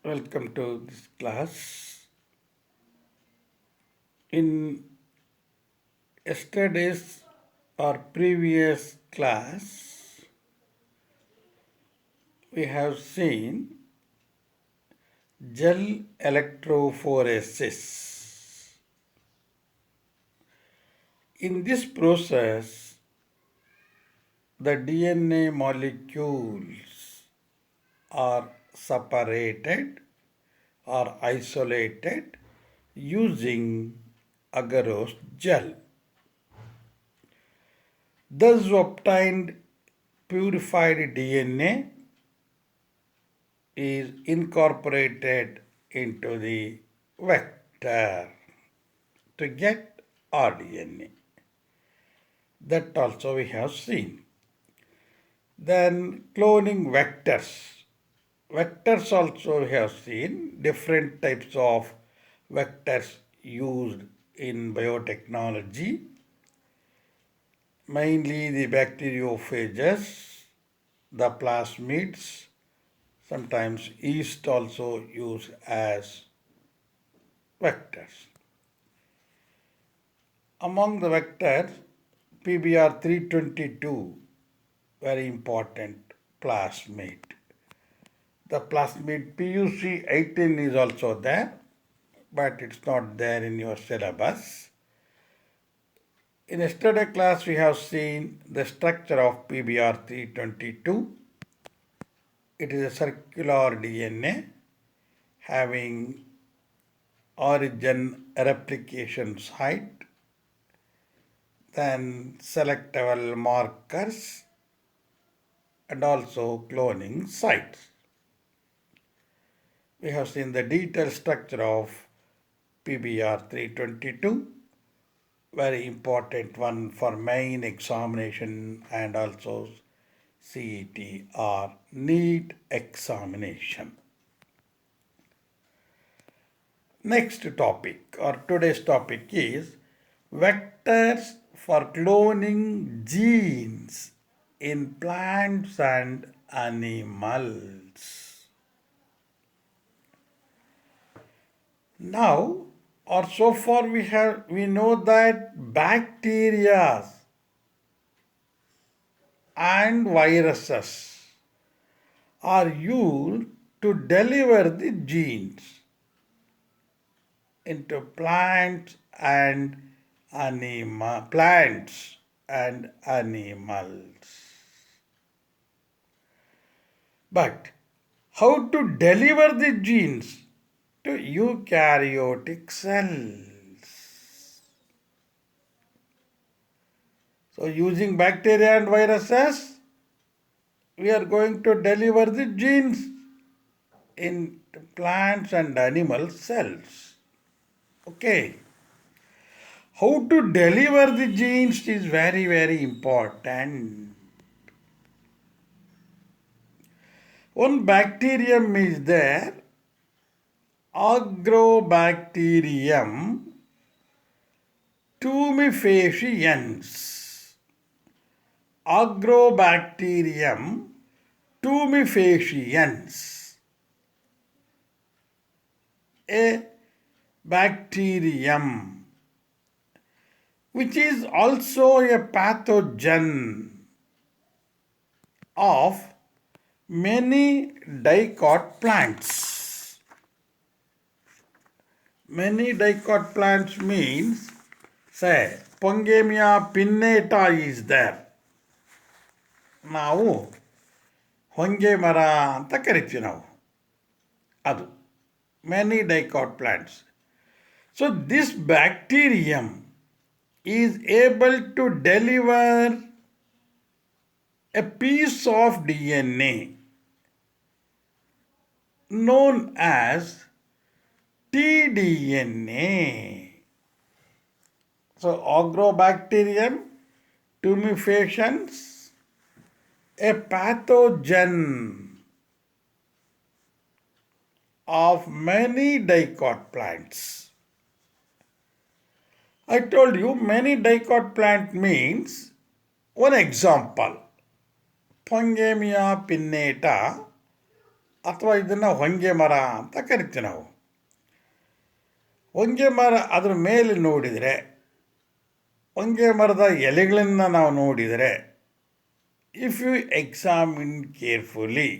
Welcome to this class. In yesterday's or previous class, we have seen gel electrophoresis. In this process, the DNA molecules are separated or isolated using agarose gel. Thus obtained purified DNA is incorporated into the vector to get rDNA. That also we have seen. Then cloning vectors. Vectors also we have seen different types of vectors used in biotechnology, mainly the bacteriophages, the plasmids, sometimes yeast also used as vectors. Among the vectors, PBR 322, very important plasmid. The plasmid PUC 18 is also there, but it's not there in your syllabus. In yesterday's class, we have seen the structure of PBR 322. It is a circular DNA having origin replication site, then selectable markers, and also cloning sites. We have seen the detailed structure of PBR 322, very important one for main examination and also CET or NEET examination. Next topic or today's topic is vectors for cloning genes in plants and animals. Now, or so far we know that bacteria and viruses are used to deliver the genes into plants and animals. But how to deliver the genes to eukaryotic cells? So using bacteria and viruses, we are going to deliver the genes in plants and animal cells. Okay. How to deliver the genes is very, very important. One bacterium is there, Agrobacterium tumefaciens. Agrobacterium tumefaciens. A bacterium which is also a pathogen of many dicot plants. Many dicot plants means, say, Pongamia pinnata is there. ನಾವು ಹೊಂಗೆ ಮರ ಅಂತ ಕರಿತೀವಿ ನಾವು ಅದು many dicot plants. So this bacterium is able to deliver a piece of DNA known as tDNA. So Agrobacterium tumefaciens, a pathogen of many dicot plants. I told you many dicot plant means, one example, Pongamia pinnata ಅಥವಾ ಇದನ್ನು ಹೊಂಗೆ ಮರ ಅಂತ ಕರಿತೀವಿ ನಾವು. ಹೊಂಗೆ ಮರ ಅದರ ಮೇಲೆ ನೋಡಿದರೆ, ಹೊಂಗೆ ಮರದ ಎಲೆಗಳನ್ನು ನಾವು ನೋಡಿದರೆ, if you examine carefully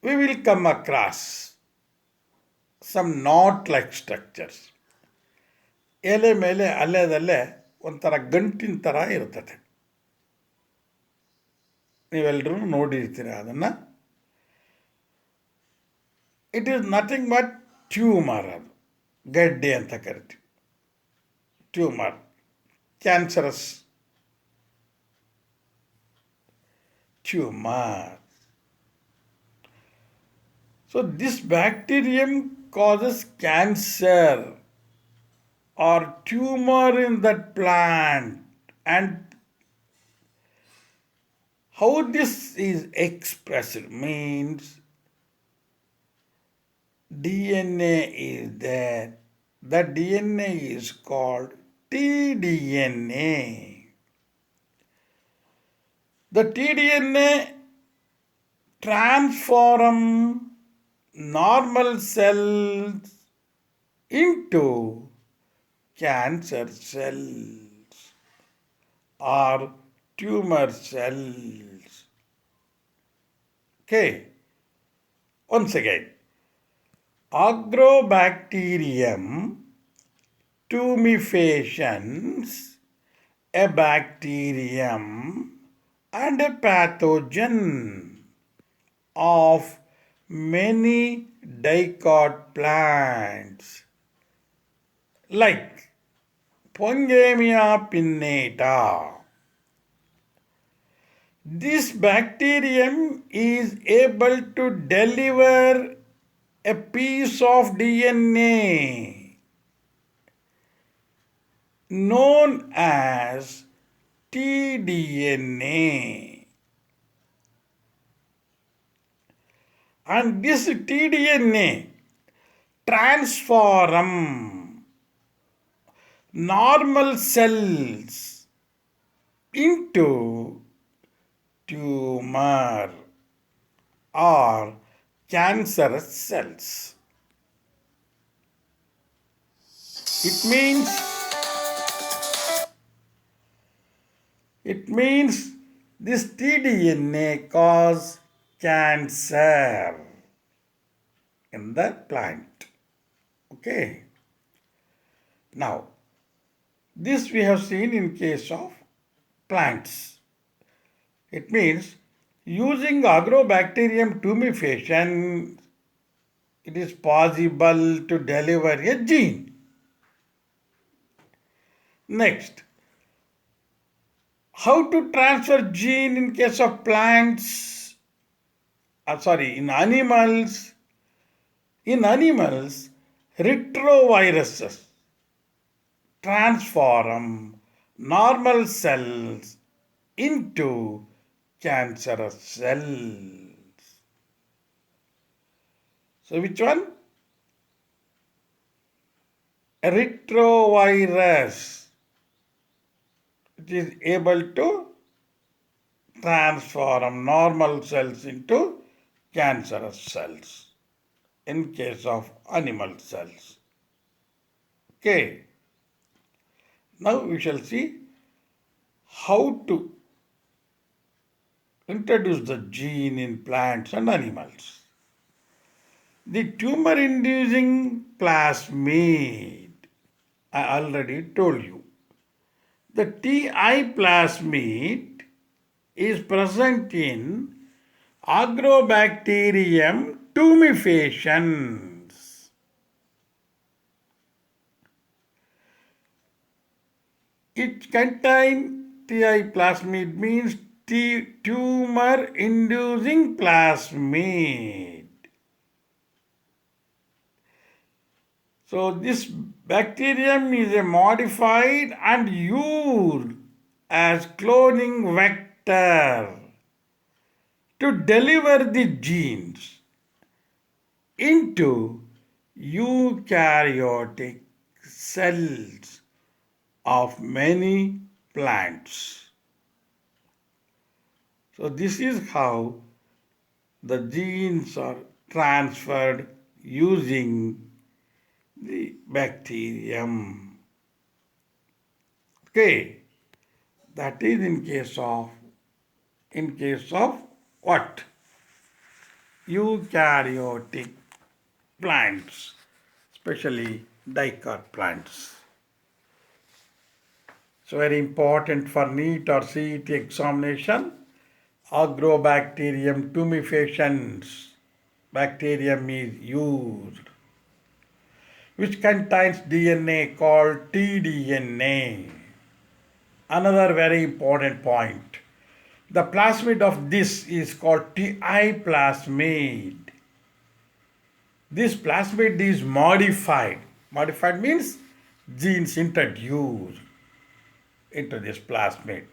we will come across some knot-like structures. ಎಲೆ ಮೇಲೆ ಅಲ್ಲೇದಲ್ಲೇ ಒಂಥರ ಗಂಟಿನ ಥರ ಇರ್ತದೆ. ನೀವೆಲ್ಲರೂ ನೋಡಿರ್ತೀರ ಅದನ್ನು. It is nothing but tumour. ಅದು ಗಡ್ಡೆ ಅಂತ ಕರಿತೀವಿ. Tumour, cancerous tumour. So this bacterium causes cancer or tumor in that plant. And how this is expressed means DNA is there. That DNA is called tDNA. The tDNA transform normal cells into cancer cells or tumor cells. Okay. Once again, Agrobacterium tumefaciens, a bacterium and a pathogen of many dicot plants like Pongamia pinnata. This bacterium is able to deliver a piece of DNA known as tDNA. And this tDNA transform normal cells into tumor or cancerous cells. It means this tDNA cause cancer in the plant. Okay. Now, this we have seen in case of plants. It means using Agrobacterium tumefaciens, it is possible to deliver a gene. Next, how to transfer gene in case of plants? In animals. In animals, retroviruses transform normal cells into cancerous cells. So which one? A retrovirus. It is able to transform normal cells into cancerous cells in case of animal cells. Okay. Now we shall see how to introduce the gene in plants and animals. The tumor-inducing plasmid, I already told you. The Ti plasmid is present in Agrobacterium tumefaciens. It contains Ti plasmid means tumor-inducing plasmid. So this bacterium is a modified and used as cloning vector to deliver the genes into eukaryotic cells of many plants. So this is how the genes are transferred using the bacterium. Okay, that is in case of what? Eukaryotic plants, especially dicot plants. So very important for NEET or CET examination. Agrobacterium tumefaciens. Bacterium is used, which contains DNA called tDNA. Another very important point. The plasmid of this is called Ti plasmid. This plasmid is modified. Modified means genes introduced into this plasmid.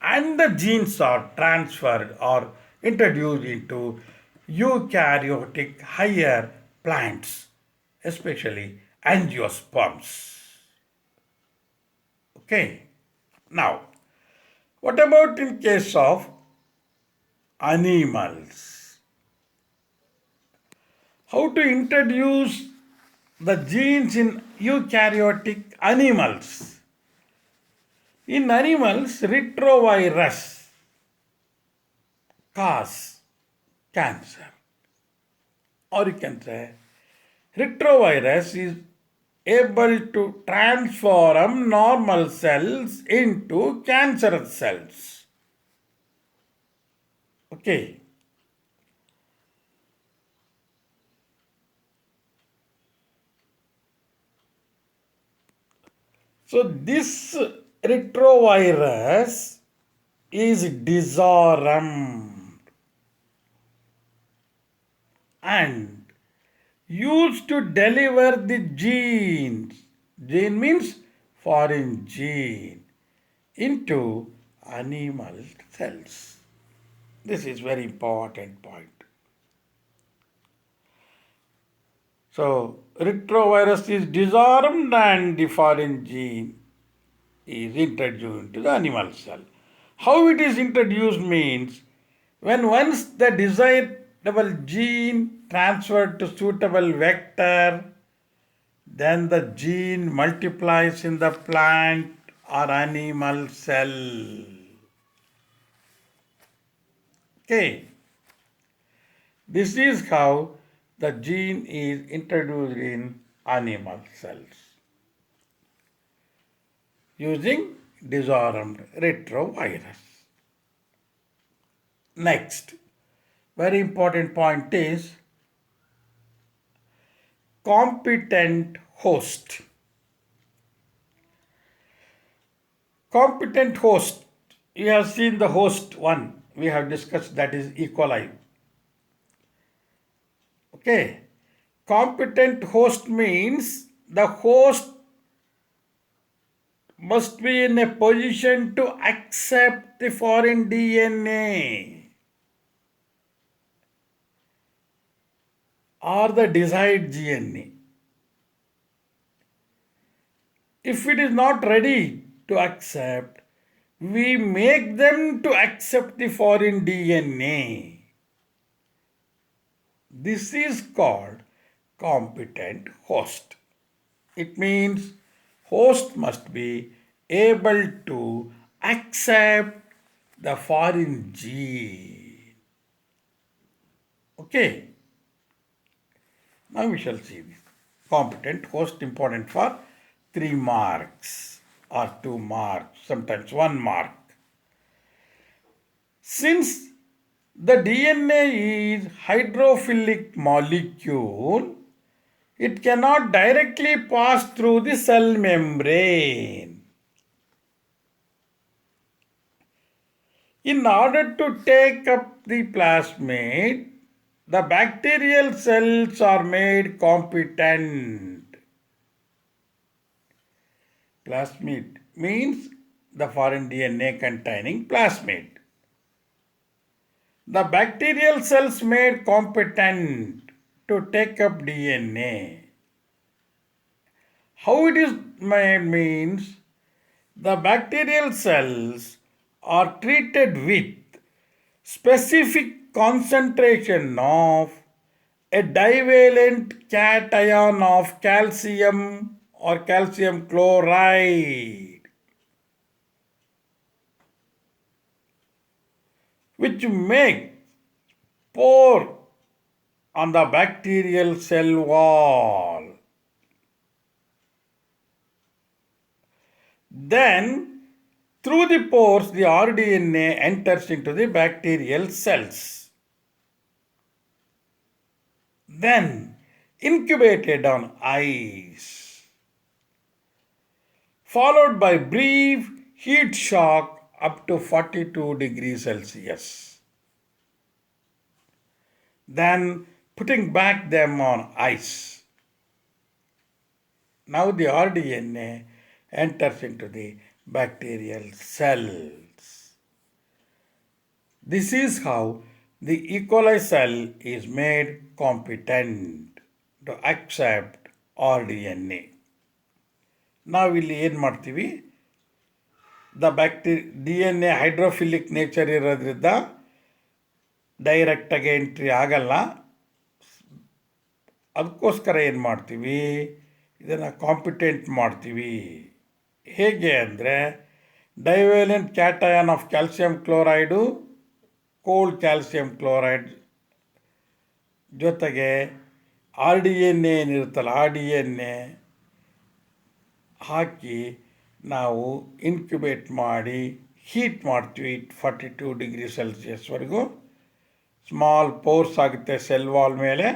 And the genes are transferred or introduced into eukaryotic higher plants, especially angiosperms. Okay. Now, what about in case of animals? How to introduce the genes in eukaryotic animals? In animals, retrovirus cause cancer. Or you can say, retrovirus is able to transform normal cells into cancerous cells. Okay. So this retrovirus is disarmed and used to deliver the genes. Gene means foreign gene into animal cells. This is very important point. So retrovirus is disarmed and the foreign gene is introduced into the animal cell. How it is introduced means when once the desirable gene transferred to suitable vector, then the gene multiplies in the plant or animal cell. Okay. This is how the gene is introduced in animal cells using disarmed retrovirus. Next, very important point is competent host. Competent host, you have seen the host one, we have discussed, that is E. coli. Okay, competent host means the host must be in a position to accept the foreign DNA or the desired DNA. If it is not ready to accept, we make them to accept the foreign DNA. This is called competent host. It means host must be able to accept the foreign gene. Okay. Now we shall see this. Competent host important for 3 marks or 2 marks, sometimes 1 mark. Since the DNA is hydrophilic molecule, it cannot directly pass through the cell membrane. In order to take up the plasmid, the bacterial cells are made competent. Plasmid means the foreign DNA containing plasmid. The bacterial cells made competent to take up DNA. How it is made means the bacterial cells are treated with specific concentration of a divalent cation of calcium or calcium chloride, which make pore on the bacterial cell wall. Then, through the pores, the rDNA enters into the bacterial cells. Then, incubated on ice, followed by brief heat shock up to 42 degrees Celsius. Then, putting back them on ice. Now the rDNA enters into the bacterial cells. This is how the E. coli cell is made competent to accept rDNA. ನಾವಿಲ್ಲಿ ಏನು ಮಾಡ್ತೀವಿ, D N A hydrophilic nature ಇರೋದ್ರಿಂದ ಡೈರೆಕ್ಟಾಗಿ entry ಆಗಲ್ಲ. ಅದಕ್ಕೋಸ್ಕರ ಏನು ಮಾಡ್ತೀವಿ, ಇದನ್ನು ಕಾಂಪಿಟೆಂಟ್ ಮಾಡ್ತೀವಿ. ಹೇಗೆ ಅಂದರೆ, divalent cation of calcium chloride, cold calcium chloride ಜೊತೆಗೆ rDNA ಏನಿರುತ್ತಲ್ಲ, rDNA ಹಾಕಿ ನಾವು ಇನ್ಕ್ಯುಬೇಟ್ ಮಾಡಿ ಹೀಟ್ ಮಾಡ್ತೀವಿ 42 ಡಿಗ್ರಿ ಸೆಲ್ಸಿಯಸ್ವರೆಗೂ. ಸ್ಮಾಲ್ ಪೋರ್ಸ್ ಆಗುತ್ತೆ ಸೆಲ್ ವಾಲ್ ಮೇಲೆ.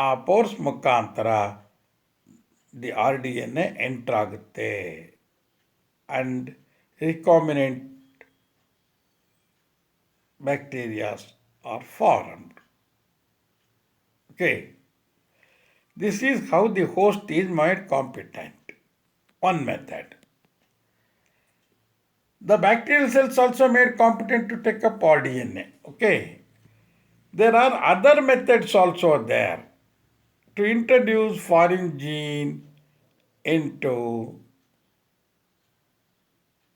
ಆ ಪೋರ್ಸ್ ಮುಖಾಂತರ ದಿ rDNA ಎಂಟರ್ ಆಗುತ್ತೆ and recombinant bacterias are formed. Okay. This is how the host is made competent. One method. The bacterial cells also made competent to take up rDNA. Okay. There are other methods also there to introduce foreign gene into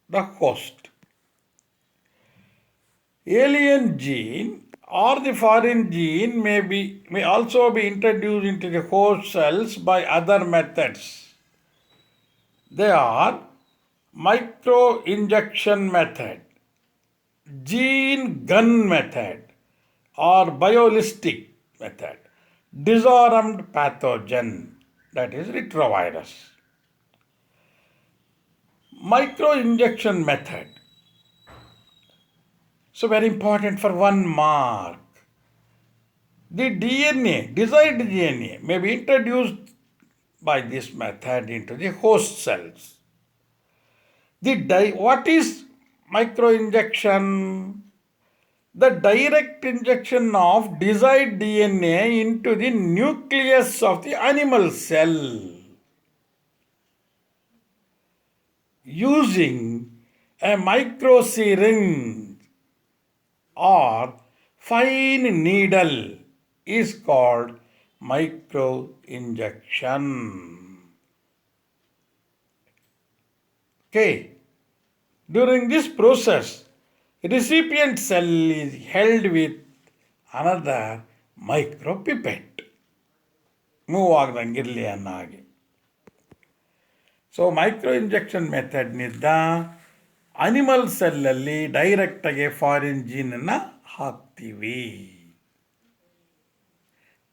the host. Alien gene or the foreign gene may also be introduced into the host cells by other methods. They are micro-injection method, gene gun method, or biolistic method, disarmed pathogen, that is retrovirus. Micro-injection method. So very important for 1 mark. The DNA, desired DNA, may be introduced by this method into the host cells. What is microinjection? The direct injection of desired DNA into the nucleus of the animal cell using a microsyringe or fine needle is called microinjection. Okay. During this process, recipient cell is held with another micropipette. Move ಆಗ್ದಂಗಿರಲಿ ಅನ್ನೋ ಹಾಗೆ. So ಮೈಕ್ರೋಇಂಜೆಕ್ಷನ್ ಮೆಥಡ್ನಿಂದ animal ಸೆಲ್ಲಲ್ಲಿ ಡೈರೆಕ್ಟಾಗಿ foreign ಜೀನನ್ನು ಹಾಕ್ತೀವಿ.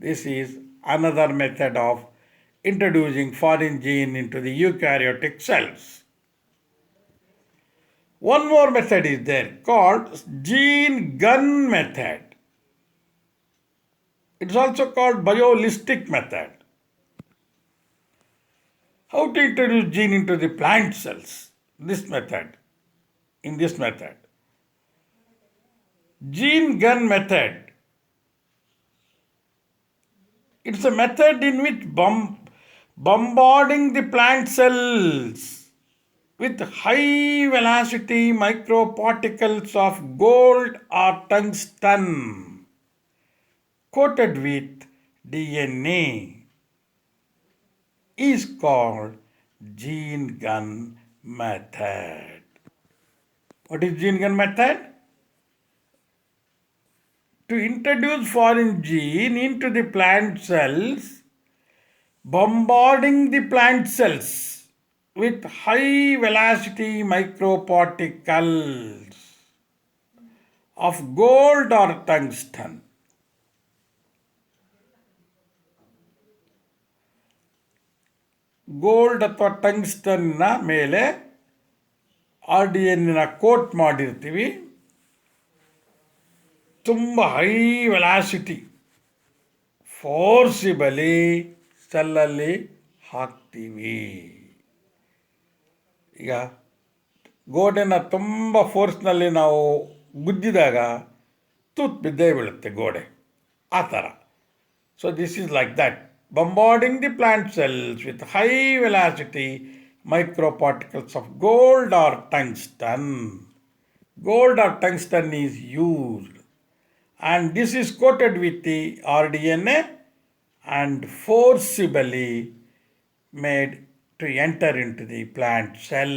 This is another method of introducing foreign gene into the eukaryotic cells. One more method is there called gene gun method. It's also called biolistic method. How to introduce gene into the plant cells? In this method. Gene gun method. It's a method in which bombarding the plant cells with high velocity microparticles of gold or tungsten coated with DNA is called gene gun method. What is gene gun method? to introduce foreign gene into the plant cells, bombarding the plant cells with high velocity microparticles of gold or tungsten. Gold ಅಥವಾ ಟಂಗ್ಸ್ಟನ್ನ ಮೇಲೆ RDNನ coat ಮಾಡಿರ್ತೀವಿ. ತುಂಬ high velocity forcibly ಸೆಲ್ಲಲ್ಲಿ ಹಾಕ್ತೀವಿ. ಈಗ ಗೋಡೆನ ತುಂಬ ಫೋರ್ಸ್ನಲ್ಲಿ ನಾವು ಗುದ್ದಿದಾಗ ತೂತು ಬಿದ್ದೇ ಬೀಳುತ್ತೆ ಗೋಡೆ, ಆ ಥರ. So this is like that, bombarding the plant cells with high velocity microparticles of gold or tungsten. Gold or tungsten is used, and this is coated with the RDNA and forcibly made to enter into the plant cell.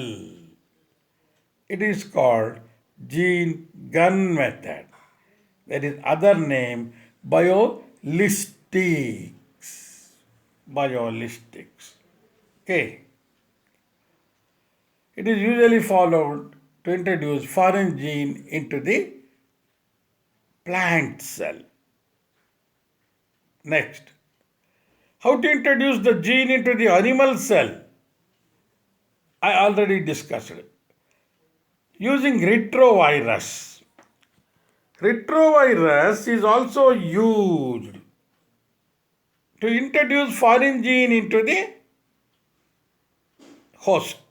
It is called gene gun method. There is other name, biolistics. Okay. It is usually followed to introduce foreign gene into the plant cell. Next, how to introduce the gene into the animal cell? I already discussed it. Using retrovirus. Retrovirus is also used to introduce foreign gene into the host.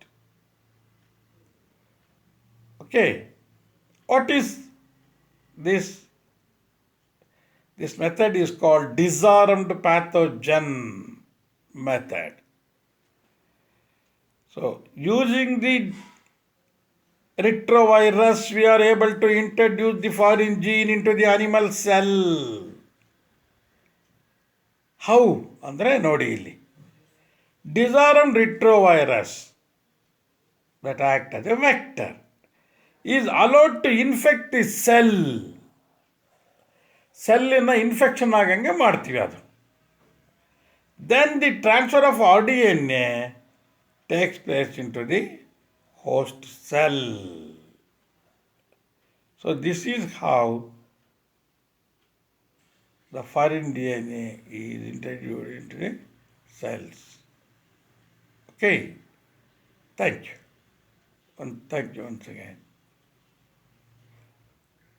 Okay, what is this? This method is called Disarmed Pathogen method. So, using the retrovirus, we are able to introduce the foreign gene into the animal cell. How? ಅಂದರೆ ನೋಡಿ ಇಲ್ಲಿ, disarmed retrovirus that act as a vector is allowed to infect the cell. ಸೆಲ್ಲಿನ infection ಆಗಂಗೆ ಮಾಡ್ತೀವಿ ಅದು. Then the transfer of RDNA takes place into the host cell. So this is how the foreign DNA is introduced into the cells. Okay, thank you. And thank you once again.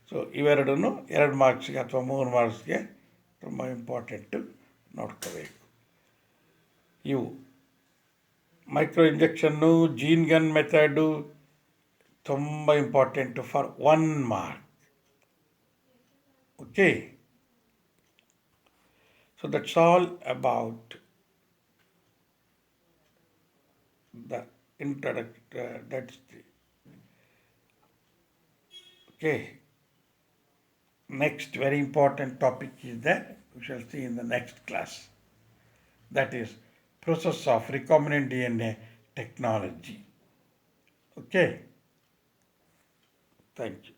So ಇವೆರಡನ್ನು 2 ಮಾರ್ಕ್ಸ್ಗೆ ಅಥವಾ 3 ಮಾರ್ಕ್ಸ್ಗೆ ತುಂಬ important ನೋಡ್ಕೋಬೇಕು. ಇವು micro injection, gene gun method ತುಂಬ important for 1 mark. Okay, so that's all about the introduction. That's the okay. Next very important topic is that we shall see in the next class. That is process of recombinant DNA technology. Okay. Thank you.